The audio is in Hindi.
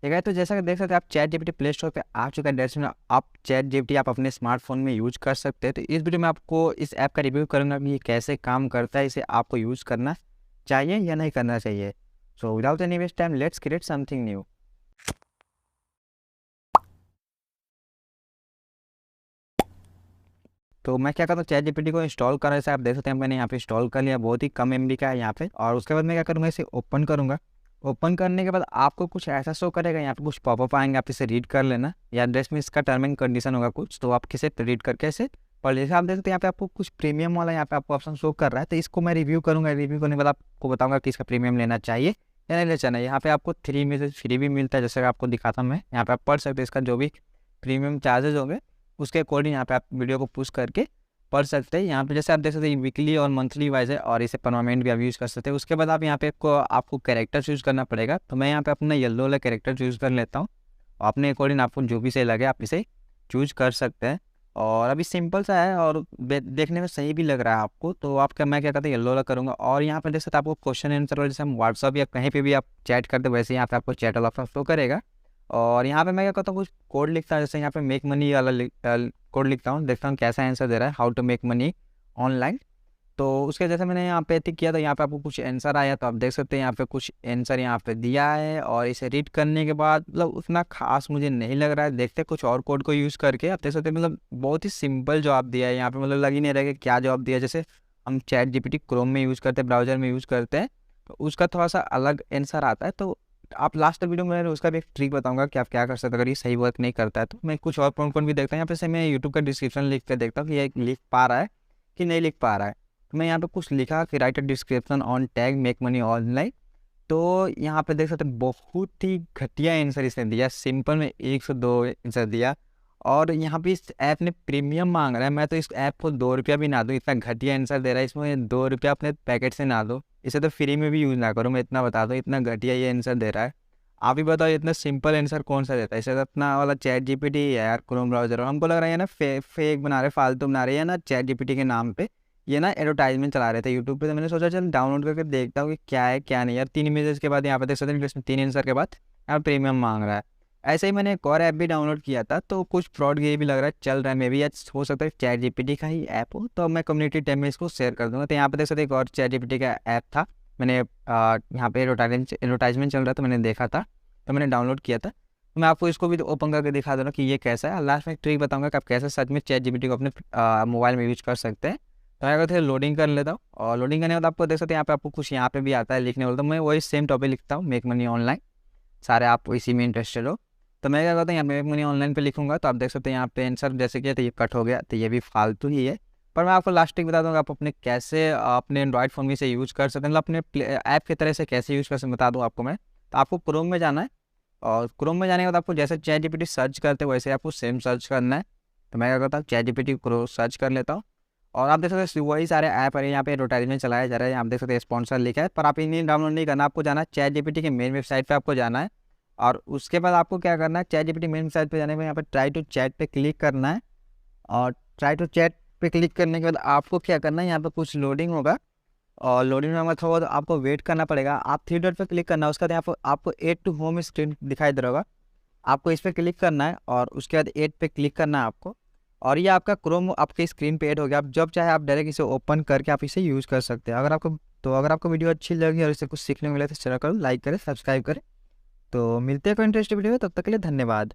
ठीक है, तो जैसा कि देख सकते हैं आप चैट जीपीटी प्ले स्टोर पे आ चुका है। डायरेक्ट में आप चैट जीपीटी आप अपने स्मार्टफोन में यूज कर सकते हैं। तो इस वीडियो में आपको इस ऐप का रिव्यू करूँगा कि ये कैसे काम करता है, इसे आपको यूज़ करना चाहिए या नहीं करना चाहिए। So without any waste time let's create something new. तो मैं क्या करता हूँ, चैट जीपीटी को इंस्टॉल करने से आप देख सकते हैं मैंने यहाँ पे इंस्टॉल कर लिया। बहुत ही कम एमबी का है यहाँ पे। और उसके बाद मैं क्या करूँगा, इसे ओपन करूँगा। ओपन करने के बाद आपको कुछ ऐसा शो करेगा, यहाँ पे कुछ पॉपअप आएंगे, आप इसे रीड कर लेना। या एड्रेस में इसका टर्म एंड कंडीशन होगा कुछ, तो आप किसे रीड करके इसे पढ़ लीजिए। आप देख सकते हैं यहाँ पे आपको कुछ प्रीमियम वाला यहाँ पे आपको ऑप्शन शो कर रहा है। तो इसको मैं रिव्यू करूँगा। रिव्यू करने के बाद आपको बताऊँगा कि इसका प्रीमियम लेना चाहिए या नहीं लेना चाहिए। यहाँ पे आपको 3 मैसेज फ्री भी मिलता है, जैसे आपको दिखाता हूँ मैं। यहाँ पे आप पढ़ सकते हैं, इसका जो भी प्रीमियम चार्जेज होंगे उसके अकॉर्डिंग यहाँ पे आप वीडियो को पुश करके पढ़ सकते हैं। यहाँ पे जैसे आप देख सकते हैं वीकली और मंथली वाइज है, और इसे परमानेंट भी आप यूज़ कर सकते हैं। उसके बाद आप यहाँ पे आपको कैरेक्टर चूज़ करना पड़ेगा। तो मैं यहाँ पे अपना येलो वाला कैरेक्टर चूज़ कर लेता हूँ। अपने अकॉर्डिंग आपको जो भी सही लगे आप इसे चूज़ कर सकते हैं। और अभी सिंपल सा है और देखने में सही भी लग रहा है आपको। तो आपका मैं क्या करता हूँ, येलो वाला करूँगा। और यहाँ पर देख सकते हैं आपको क्वेश्चन आंसर वाला, जैसे हम व्हाट्सअप या कहीं पर भी आप चैट करते हैं वैसे यहाँ पे आपको चैट वाला ऑप्शन शो करेगा। और यहाँ पे मैं क्या करता हूँ, कुछ कोड लिखता हूँ। जैसे यहाँ पे मेक मनी वाला कोड लिखता हूँ, देखता हूँ कैसा आंसर दे रहा है, how to make money online. तो उसके जैसे मैंने यहाँ पे टिक किया तो यहाँ पे आपको कुछ आंसर आया। तो आप देख सकते हैं यहाँ पे कुछ आंसर यहाँ पे दिया है। और इसे रीड करने के बाद मतलब उतना खास मुझे नहीं लग रहा है। देखते हैं कुछ और कोड को यूज़ करके। आप देख सकते हैं मतलब बहुत ही सिंपल जवाब दिया है यहाँ पे। मतलब लग ही नहीं रहा है कि क्या जवाब दिया है। जैसे हम चैट जीपीटी क्रोम में यूज़ करते हैं, ब्राउजर में यूज़ करते हैं, तो उसका थोड़ा सा अलग आंसर आता है। तो आप लास्ट वीडियो में उसका भी एक ट्रिक बताऊंगा कि आप क्या कर सकते हैं अगर ये सही वर्क नहीं करता है। तो मैं कुछ और पॉइंट भी देखता हूँ। यहाँ पे से मैं यूट्यूब का डिस्क्रिप्शन लिख कर देखता हूँ कि ये लिख पा रहा है कि नहीं लिख पा रहा है। तो मैं यहाँ पे कुछ लिखा कि right a description on tag make money online. तो यहाँ पे देख सकते हैं बहुत ही घटिया आंसर इसने दिया। सिंपल में 102 आंसर दिया। और यहाँ पे इस ऐप ने प्रीमियम मांग रहा है। मैं तो इस ऐप को 2 रुपया भी ना दूँ, इतना घटिया आंसर दे रहा है। इसमें 2 रुपया अपने पैकेट से ना दो, इसे तो फ्री में भी यूज़ ना करो। मैं इतना बता दूँ, इतना घटिया ये आंसर दे रहा है। आप ही बताओ इतना सिंपल आंसर कौन सा देता है। इसे तो अपना वाला चैट जीपीटी है यार, क्रोम ब्राउजर। हमको लग रहा है ना फेक बना रहे, फालतू बना रहे हैं ना चैट जीपीटी के नाम पे। ये ना एडवर्टाइजमेंट चला रहे थे यूट्यूब पे। तो मैंने सोचा चल डाउनलोड करके देखता हूँ कि क्या है क्या नहीं यार। 3 इमेजेस के बाद यहाँ पे देख सकते हैं इसमें 3 आंसर के बाद यहाँ प्रीमियम मांग रहा है। ऐसे ही मैंने एक और ऐप भी डाउनलोड किया था, तो कुछ फ्रॉड ये भी लग रहा है चल रहा है। मे भी आज हो सकता है चैट जीपीटी का ही ऐप हो। तो मैं कम्युनिटी टैब में इसको शेयर कर दूँगा। तो यहाँ पे देख सकते एक और चैट जीपीटी का ऐप था। मैंने यहाँ पे एडवर्टाइजमेंट चल रहा था, मैंने देखा था तो मैंने डाउनलोड किया था। तो मैं आपको इसको भी ओपन करके दिखा दूँगा कि ये कैसा है। लास्ट में एक ट्रिक बताऊँगा कि आप कैसे सच में चैट जीपीटी को अपने मोबाइल में यूज कर सकते हैं। तो मैं कहते हैं लोडिंग कर लेता हूँ। और लोडिंग करने के बाद आपको देख सकते हैं यहाँ पे आपको कुछ यहाँ पे भी आता है लिखने वाला। तो मैं वही सेम टॉपिक लिखता हूँ, मेक मनी ऑनलाइन। सारे आप इसी में इंटरेस्टेड हो तो मैं क्या करता हूँ, यहाँ मेक मनी ऑनलाइन पे लिखूंगा। तो आप देख सकते हैं यहाँ पे आंसर जैसे किया तो ये कट हो गया। तो ये भी फालतू ही है। पर मैं आपको लास्ट टिक बता दूँगा आप अपने कैसे अपने एंड्रॉइड फ़ोन में से यूज़ कर सकते हैं, मतलब अपने ऐप की तरह से कैसे यूज़ कर सकते हैं बता दूँ आपको मैं। तो आपको क्रोम में जाना है। और क्रोम में जाने के बाद आपको जैसे चैट जीपीटी सर्च करते हैं वैसे आपको सेम सर्च करना है। तो मैं क्या करता हूँ, चैट जीपीटी को सर्च कर लेता हूँ। और आप देख सकते हैं वही सारे ऐप है यहाँ पे एडवर्टाइजमेंट चलाया जा रहा है। आप देख सकते हैं स्पॉन्सर लिखा है, पर आप इन्हें डाउनलोड नहीं करना। आपको जाना है चैट जीपीटी के मेन वेबसाइट पे आपको जाना है। और उसके बाद आपको क्या करना है, चैट जीपीटी मेन वेबसाइट पे जाने के बाद यहाँ पे ट्राई टू चैट पे क्लिक करना है। और ट्राई टू चैट पे क्लिक करने के बाद आपको क्या करना है, यहाँ पे कुछ लोडिंग होगा। और लोडिंग में थोड़ा बहुत आपको वेट करना पड़ेगा। आप 3 डॉट पे क्लिक करना है। उसके बाद यहाँ पर आपको एड टू होम स्क्रीन दिखाई दे रहा होगा, आपको इस पर क्लिक करना है। और उसके बाद ऐड पे क्लिक करना है आपको। और ये आपका क्रोम आपके स्क्रीन पे ऐड हो गया। आप जब चाहे आप डायरेक्ट इसे ओपन करके आप इसे यूज़ कर सकते हैं। अगर आपको वीडियो अच्छी लगी और इससे कुछ सीखने को मिला तो चैनल को लाइक करें, सब्सक्राइब करें। तो मिलते हैं कोई इंटरेस्टिंग वीडियो में, तब तक के लिए धन्यवाद।